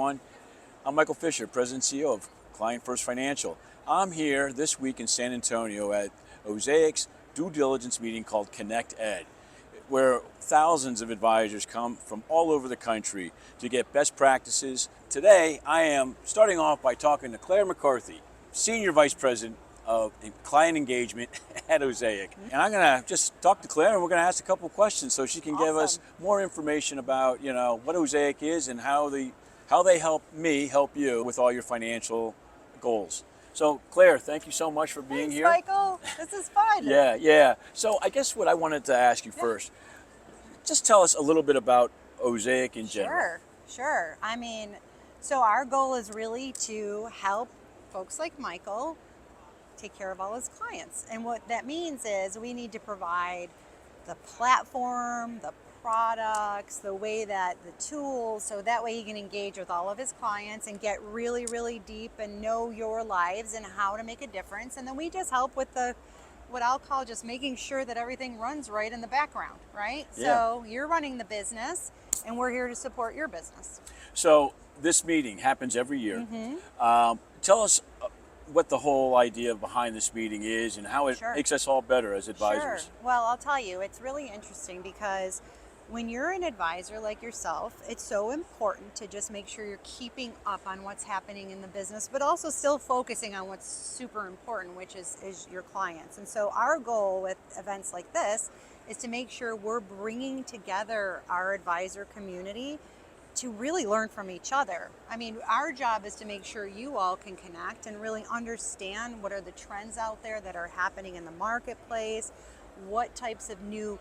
everyone. I'm Michael Fischer, President and CEO of Client First Financial. I'm here this week in San Antonio at Osaic's due diligence meeting called Connect Ed, where thousands of advisors come from all over the country to get best practices. Today, I am starting off by talking to Claire McCarthy, Senior Vice President of Client Engagement at Osaic. And I'm going to just talk to Claire, and we're going to ask a couple of questions so she can give us more information about, what Osaic is and how they help me help you with all your financial goals. So Claire, thank you so much for being here. Thanks, Michael. This is fun. Yeah. So I guess what I wanted to ask you first, just tell us a little bit about Osaic in general. Sure. So our goal is really to help folks like Michael take care of all his clients. And what that means is we need to provide the platform, the products, the way that the tools, so that way he can engage with all of his clients and get really, really deep and know your lives and how to make a difference. And then we just help with what I'll call just making sure that everything runs right in the background, right? Yeah. So you're running the business and we're here to support your business. So this meeting happens every year. Tell us what the whole idea behind this meeting is and how it makes us all better as advisors. Sure. Well, I'll tell you, it's really interesting because when you're an advisor like yourself, it's so important to just make sure you're keeping up on what's happening in the business, but also still focusing on what's super important, which is your clients. And so our goal with events like this is to make sure we're bringing together our advisor community to really learn from each other. I mean, our job is to make sure you all can connect and really understand what are the trends out there that are happening in the marketplace, what types of new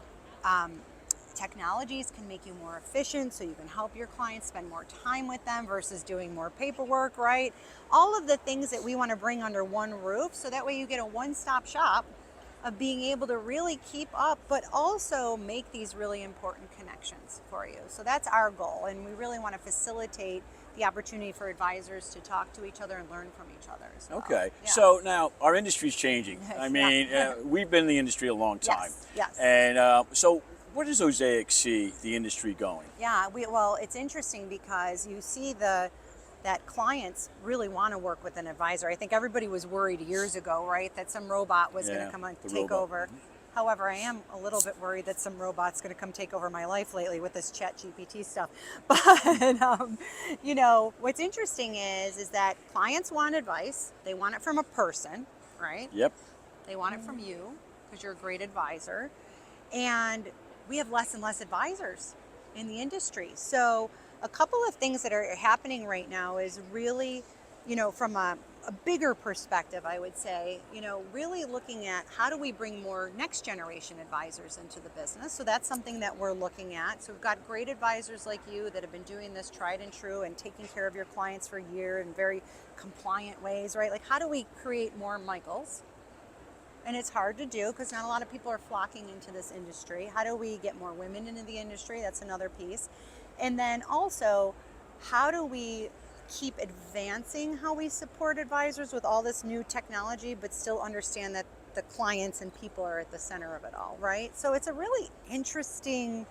technologies can make you more efficient so you can help your clients spend more time with them versus doing more paperwork, right? All of the things that we want to bring under one roof so that way you get a one-stop shop of being able to really keep up, but also make these really important connections for you. So that's our goal, and we really want to facilitate the opportunity for advisors to talk to each other and learn from each other as well. Okay, so now our industry's changing. I mean, we've been in the industry a long time. Yes. And so where does Osaic see the industry going? Yeah, well, it's interesting because you see that clients really want to work with an advisor. I think everybody was worried years ago, right, that some robot was going to come and take over. However, I am a little bit worried that some robot's going to come take over my life lately with this ChatGPT stuff. But, what's interesting is that clients want advice. They want it from a person, right? Yep. They want it from you because you're a great advisor. And we have less and less advisors in the industry. So a couple of things that are happening right now is really, from a bigger perspective, I would say, really looking at how do we bring more next generation advisors into the business. So that's something that we're looking at. So we've got great advisors like you that have been doing this tried and true and taking care of your clients for a year in very compliant ways, right? Like, how do we create more Michaels? And it's hard to do because not a lot of people are flocking into this industry. How do we get more women into the industry? That's another piece. And then also, how do we keep advancing how we support advisors with all this new technology, but still understand that the clients and people are at the center of it all, right? So it's a really interesting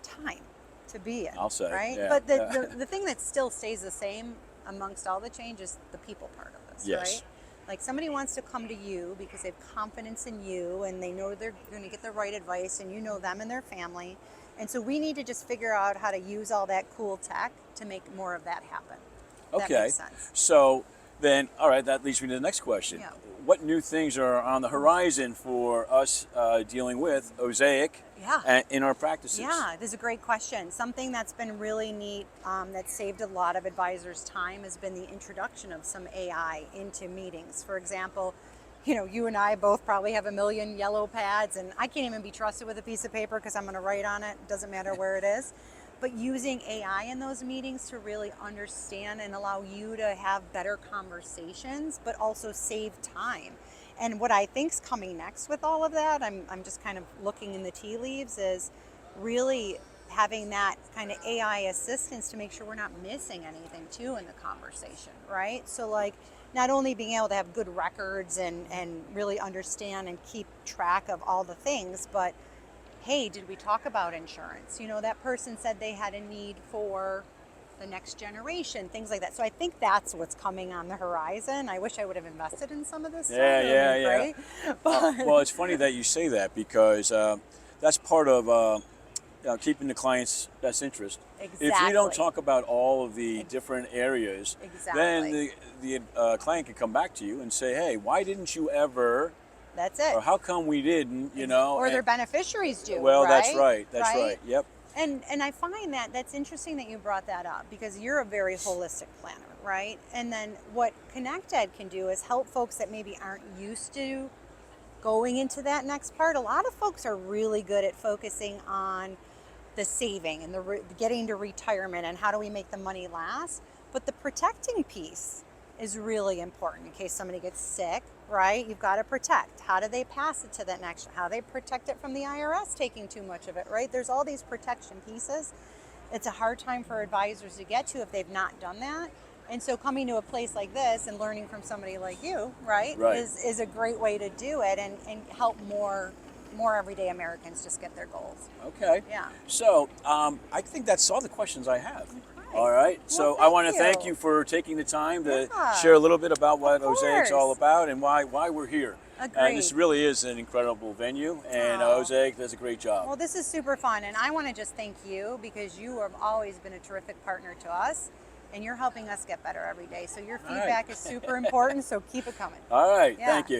time to be in. I'll say, right? Yeah, but the thing that still stays the same amongst all the change is the people part of this, right? Like, somebody wants to come to you because they have confidence in you and they know they're going to get the right advice and you know them and their family. And so we need to just figure out how to use all that cool tech to make more of that happen. Okay. That makes sense. So then, all right, that leads me to the next question. Yeah. What new things are on the horizon for us dealing with Osaic in our practices? Yeah, this is a great question. Something that's been really neat, that's saved a lot of advisors' time, has been the introduction of some AI into meetings. For example, you and I both probably have a million yellow pads, and I can't even be trusted with a piece of paper because I'm going to write on it. It doesn't matter where it is. But using AI in those meetings to really understand and allow you to have better conversations, but also save time. And what I think's coming next with all of that, I'm just kind of looking in the tea leaves, is really having that kind of AI assistance to make sure we're not missing anything too in the conversation, right? So like, not only being able to have good records and really understand and keep track of all the things, but hey, did we talk about insurance? That person said they had a need for the next generation, things like that. So I think that's what's coming on the horizon. I wish I would have invested in some of this stuff. Yeah, It would yeah, be yeah. great. But Well, it's funny that you say that because that's part of keeping the client's best interest. If you don't exactly. talk about all of the different areas, then Exactly. the client can come back to you and say, "Hey, why didn't you ever?" That's it. Or how come we didn't? You know? Or their And, beneficiaries do, well, that's right? right. That's Right? right. Yep. And I find that that's interesting that you brought that up because you're a very holistic planner, right? And then what ConnectEd can do is help folks that maybe aren't used to going into that next part. A lot of folks are really good at focusing on the saving and the getting to retirement and how do we make the money last. But the protecting piece is really important in case somebody gets sick, right? You've got to protect. How do they pass it to the next? How do they protect it from the IRS taking too much of it, right? There's all these protection pieces. It's a hard time for advisors to get to if they've not done that. And so coming to a place like this and learning from somebody like you, right, Right. is a great way to do it and help more everyday Americans just get their goals. Okay. Yeah. So I think that's all the questions I have. Okay. All right. Well, So I want to thank thank you. you for taking the time to Yeah. share a little bit about what Of Osaic's all course. about and why we're here. And this Agreed. really is an incredible venue, and Oh. Osaic does a great job. Well, this is super fun, and I want to just thank you because you have always been a terrific partner to us, and you're helping us get better every day. So your All right. feedback is super important, so keep it coming. All right. Yeah. Thank you.